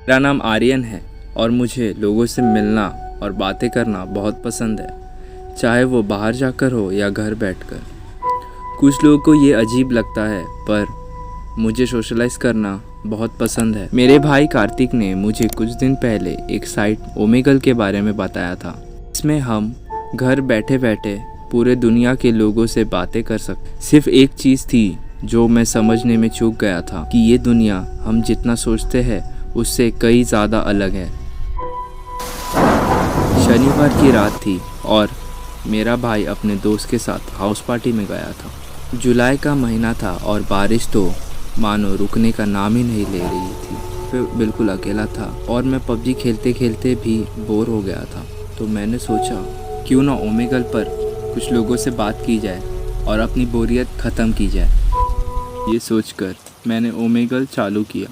मेरा नाम आर्यन है और मुझे लोगों से मिलना और बातें करना बहुत पसंद है, चाहे वो बाहर जाकर हो या घर बैठकर। कुछ लोगों को ये अजीब लगता है, पर मुझे सोशलाइज करना बहुत पसंद है। मेरे भाई कार्तिक ने मुझे कुछ दिन पहले एक साइट ओमेगल के बारे में बताया था। इसमें हम घर बैठे बैठे पूरे दुनिया के लोगों से बातें कर सकते। सिर्फ एक चीज़ थी जो मैं समझने में चूक गया था कि ये दुनिया हम जितना सोचते हैं उससे कई ज़्यादा अलग है। शनिवार की रात थी और मेरा भाई अपने दोस्त के साथ हाउस पार्टी में गया था। जुलाई का महीना था और बारिश तो मानो रुकने का नाम ही नहीं ले रही थी। मैं बिल्कुल अकेला था और मैं पबजी खेलते खेलते भी बोर हो गया था। तो मैंने सोचा क्यों ना ओमेगल पर कुछ लोगों से बात की जाए और अपनी बोरियत ख़त्म की जाए। ये सोचकर मैंने ओमेगल चालू किया,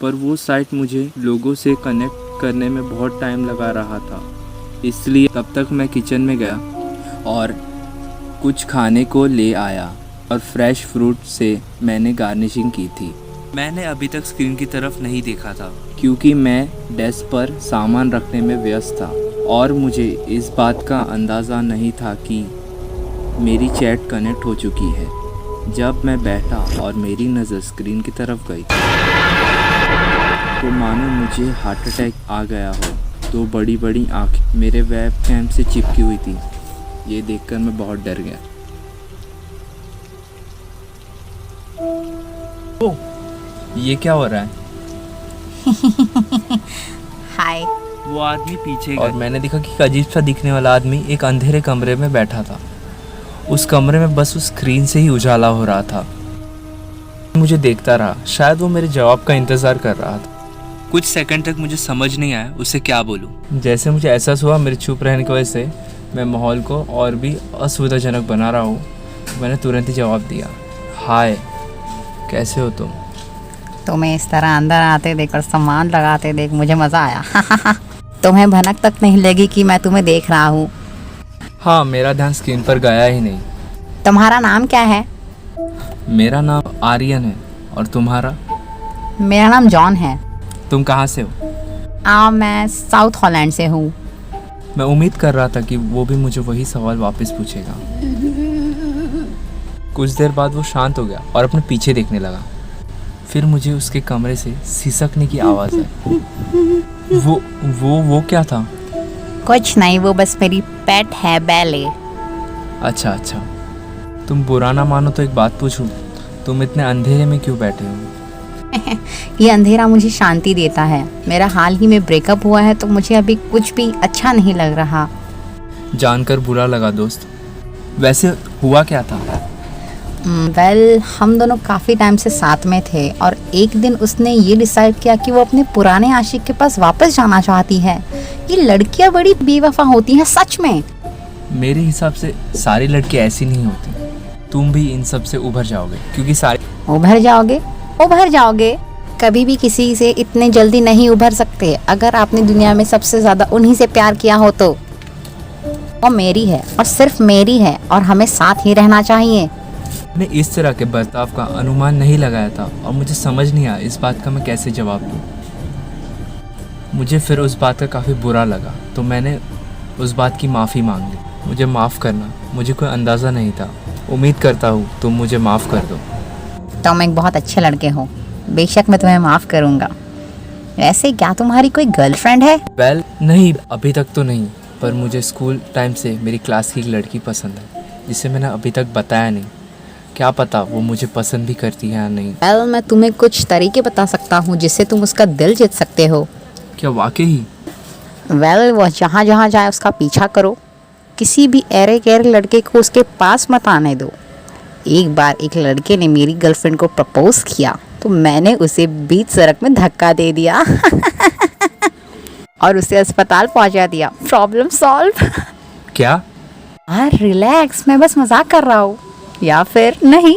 पर वो साइट मुझे लोगों से कनेक्ट करने में बहुत टाइम लगा रहा था। इसलिए तब तक मैं किचन में गया और कुछ खाने को ले आया और फ्रेश फ्रूट से मैंने गार्निशिंग की थी। मैंने अभी तक स्क्रीन की तरफ नहीं देखा था क्योंकि मैं डेस्क पर सामान रखने में व्यस्त था और मुझे इस बात का अंदाज़ा नहीं था कि मेरी चैट कनेक्ट हो चुकी है। जब मैं बैठा और मेरी नज़र स्क्रीन की तरफ गई तो मानो मुझे हार्ट अटैक आ गया हो। दो बड़ी बड़ी आँखें मेरे वेबकैम से चिपकी हुई थी। ये देखकर मैं बहुत डर गया। ओह, ये क्या हो रहा है? हाय। वो आदमी पीछे और मैंने देखा कि एक अजीब सा दिखने वाला आदमी एक अंधेरे कमरे में बैठा था। उस कमरे में बस उस स्क्रीन से ही उजाला हो रहा था। मुझे देखता रहा, शायद वो मेरे जवाब का इंतज़ार कर रहा था। कुछ सेकंड तक मुझे समझ नहीं आया उसे क्या बोलूं। जैसे मुझे एहसास हुआ मेरे चुप रहने की वजह से मैं माहौल को और भी असुविधाजनक बना रहा हूँ, मैंने तुरंत ही जवाब दिया, हाय, कैसे हो तुम? तुम्हें इस तरह अंदर आते देख और सामान लगाते देख मुझे मज़ा आया। तुम्हें भनक तक नहीं लगी कि मैं तुम्हें देख रहा हूँ। हाँ, मेरा ध्यान स्क्रीन पर गया ही नहीं। तुम्हारा नाम क्या है? मेरा नाम आर्यन है। और तुम्हारा? मेरा नाम जॉन है। तुम कहाँ से हो? मैं साउथ हॉलैंड से हूँ। मैं उम्मीद कर रहा था कि वो भी मुझे वही सवाल वापस पूछेगा। कुछ देर बाद वो शांत हो गया और अपने पीछे देखने लगा। फिर मुझे उसके कमरे से सिसकने की आवाज़ आई। वो क्या था? कुछ नहीं, वो बस मेरी पेट है, बैले। अच्छा, तुम बुरा ना मानो तो एक बात पूछूं, तुम इतने अंधेरे में क्यों बैठे हो? ये अंधेरा मुझे शांति देता है। मेरा हाल ही में ब्रेकअप हुआ है तो मुझे अभी कुछ भी अच्छा नहीं लग रहा। जानकर बुरा लगा दोस्त। वैसे हुआ क्या था? हम दोनों काफ़ी टाइम से साथ में थे और एक दिन उसने ये डिसाइड किया कि वो अपने पुराने आशिक के पास वापस जाना चाहती है। ये लड़कियां बड़ी बेवफा होती हैं सच में। मेरे हिसाब से सारी लड़कियां ऐसी नहीं होती। तुम भी इन सब से उभर जाओगे क्योंकि सारी उभर जाओगे। कभी भी किसी से इतने जल्दी नहीं उभर सकते। अगर आपने दुनिया में सबसे ज़्यादा उन्हीं से प्यार किया हो तो वो मेरी है और सिर्फ मेरी है और हमें साथ ही रहना चाहिए। मैंने इस तरह के बर्ताव का अनुमान नहीं लगाया था और मुझे समझ नहीं आया इस बात का मैं कैसे जवाब दूँ। मुझे फिर उस बात का काफ़ी बुरा लगा तो मैंने उस बात की माफ़ी मांग ली। मुझे माफ़ करना, मुझे कोई अंदाज़ा नहीं था। उम्मीद करता हूँ तुम मुझे माफ़ कर दो। तुम एक बहुत अच्छे लड़के हो, बेशक मैं तुम्हें माफ़ करूँगा। वैसे क्या तुम्हारी कोई गर्लफ्रेंड है? नहीं, अभी तक तो नहीं, पर मुझे स्कूल टाइम से मेरी क्लास की एक लड़की पसंद है जिसे मैंने अभी तक बताया नहीं। क्या पता वो मुझे पसंद भी करती है या नहीं। मैं तुम्हें कुछ तरीके बता सकता हूँ जिससे तुम उसका दिल जीत सकते हो। क्या वाकई? वो जहाँ जहाँ जाए उसका पीछा करो। किसी भी ऐरे गैर लड़के को उसके पास मत आने दो। एक बार एक लड़के ने मेरी गर्लफ्रेंड को प्रपोज किया तो मैंने उसे बीच सड़क में धक्का दे दिया और उसे अस्पताल पहुंचा दिया। Problem solve. क्या? रिलैक्स, मैं बस मजाक कर रहा हूँ, या फिर नहीं।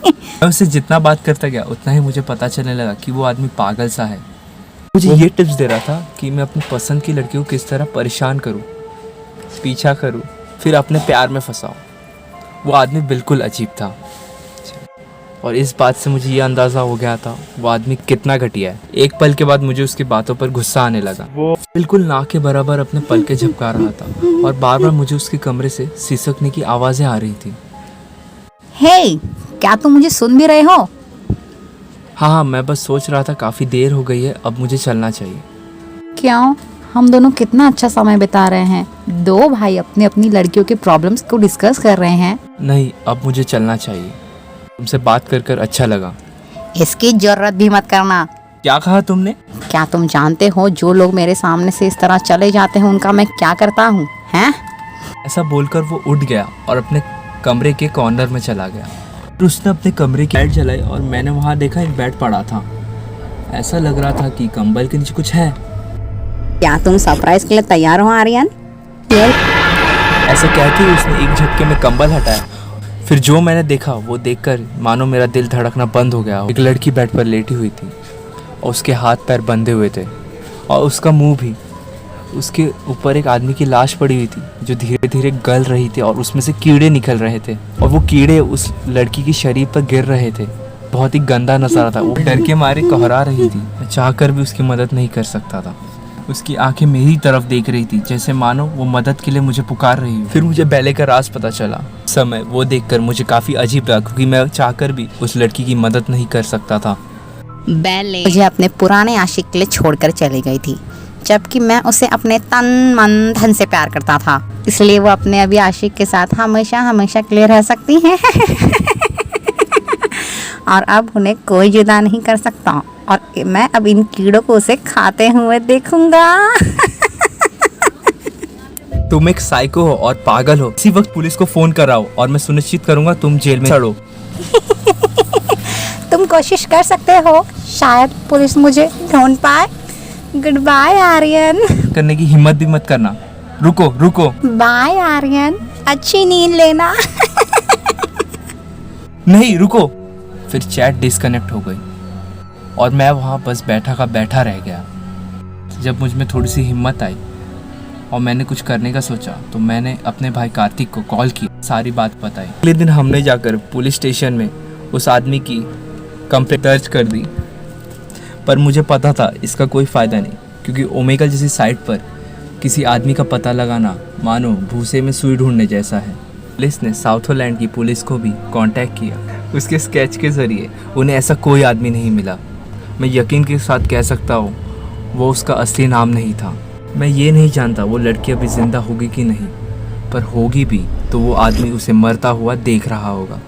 मैं उससे जितना बात करता गया उतना ही मुझे पता चलने लगा कि वो आदमी पागल सा है। मुझे ये टिप्स दे रहा था कि मैं अपनी पसंद की लड़की को किस तरह परेशान करूं, पीछा करूं, फिर अपने प्यार में फंसाऊं। वो आदमी बिल्कुल अजीब था और इस बात से मुझे ये अंदाज़ा हो गया था वो आदमी कितना घटिया है। एक पल के बाद मुझे उसकी बातों पर गुस्सा आने लगा। वो बिल्कुल नाक के बराबर अपने पलके झपका रहा था और बार बार मुझे उसके कमरे से सिसकने की आवाज़ें आ रही थी। हे, क्या तुम मुझे सुन भी रहे हो? हाँ, मैं बस सोच रहा था काफ़ी देर हो गई है, अब मुझे चलना चाहिए। क्यों? हम दोनों कितना अच्छा समय बिता रहे हैं। दो भाई अपनी अपनी लड़कियों के प्रॉब्लम्स को डिस्कस कर रहे हैं। नहीं, अब मुझे चलना चाहिए। तुमसे बात कर कर अच्छा लगा। इसकी जरूरत भी मत करना। क्या कहा तुमने? क्या तुम जानते हो जो लोग मेरे सामने से इस तरह चले जाते हैं उनका मैं क्या करता हूँ? हैं? ऐसा बोलकर वो उठ गया और अपने कमरे के कॉर्नर में चला गया। फिर उसने अपने कमरे की लाइट जलाई और मैंने वहाँ देखा एक बेड पड़ा था। ऐसा लग रहा था कि कंबल के नीचे कुछ है। क्या तुम सरप्राइज के लिए तैयार हो आर्यन? ऐसा कहते ही उसने एक झटके में कंबल हटाया। फिर जो मैंने देखा वो देखकर मानो मेरा दिल धड़कना बंद हो गया। एक लड़की बेड पर लेटी हुई थी और उसके हाथ पैर बंधे हुए थे और उसका मुंह भी। उसके ऊपर एक आदमी की लाश पड़ी हुई थी जो धीरे धीरे गल रही थी और उसमें से कीड़े निकल रहे थे और वो कीड़े उस लड़की के शरीर पर गिर रहे थे। बहुत ही गंदा नज़ारा था। वो डर के मारे कोहरा रही थी। मैं चाहकर भी उसकी मदद नहीं कर सकता था। उसकी आंखें मेरी तरफ देख रही थी जैसे मानो वो मदद के लिए मुझे पुकार रही हो। फिर मुझे बैले का राज पता चला। समय वो देखकर मुझे काफ़ी अजीब लगा क्योंकि मैं चाहकर भी उस लड़की की मदद नहीं कर सकता था। बैले मुझे अपने पुराने आशिक के लिए छोड़कर चली गई थी, जबकि मैं उसे अपने तन मन धन से प्यार करता था। इसलिए वो अपने अभी आशिक के साथ हमेशा हमेशा के लिए रह सकती हैं। और अब उन्हें कोई जुदा नहीं कर सकता और मैं अब इन कीड़ों को उसे खाते हुए देखूंगा। तुम एक साइको हो और पागल हो। इसी वक्त पुलिस को फोन कराओ और मैं सुनिश्चित करूंगा तुम जेल में चढ़ो। तुम कोशिश कर सकते हो, शायद पुलिस मुझे ढूंढ पाए। Good bye Aryan. करने की हिम्मत भी मत करना। रुको रुको। बाय आर्यन, अच्छी नींद लेना। नहीं रुको। फिर चैट डिस्कनेक्ट हो गई और मैं वहाँ बस बैठा का बैठा रह गया। जब मुझ में थोड़ी सी हिम्मत आई और मैंने कुछ करने का सोचा तो मैंने अपने भाई कार्तिक को कॉल किया, सारी बात बताई। अगले दिन हमने जाकर पुलिस स्टेशन में उस आदमी की कंप्लेंट दर्ज कर दी, पर मुझे पता था इसका कोई फ़ायदा नहीं क्योंकि ओमेगल जैसी साइट पर किसी आदमी का पता लगाना मानो भूसे में सुई ढूंढने जैसा है। पुलिस ने साउथलैंड की पुलिस को भी कांटेक्ट किया। उसके स्केच के ज़रिए उन्हें ऐसा कोई आदमी नहीं मिला। मैं यकीन के साथ कह सकता हूँ वो उसका असली नाम नहीं था। मैं ये नहीं जानता वो लड़की अभी ज़िंदा होगी कि नहीं, पर होगी भी तो वो आदमी उसे मरता हुआ देख रहा होगा।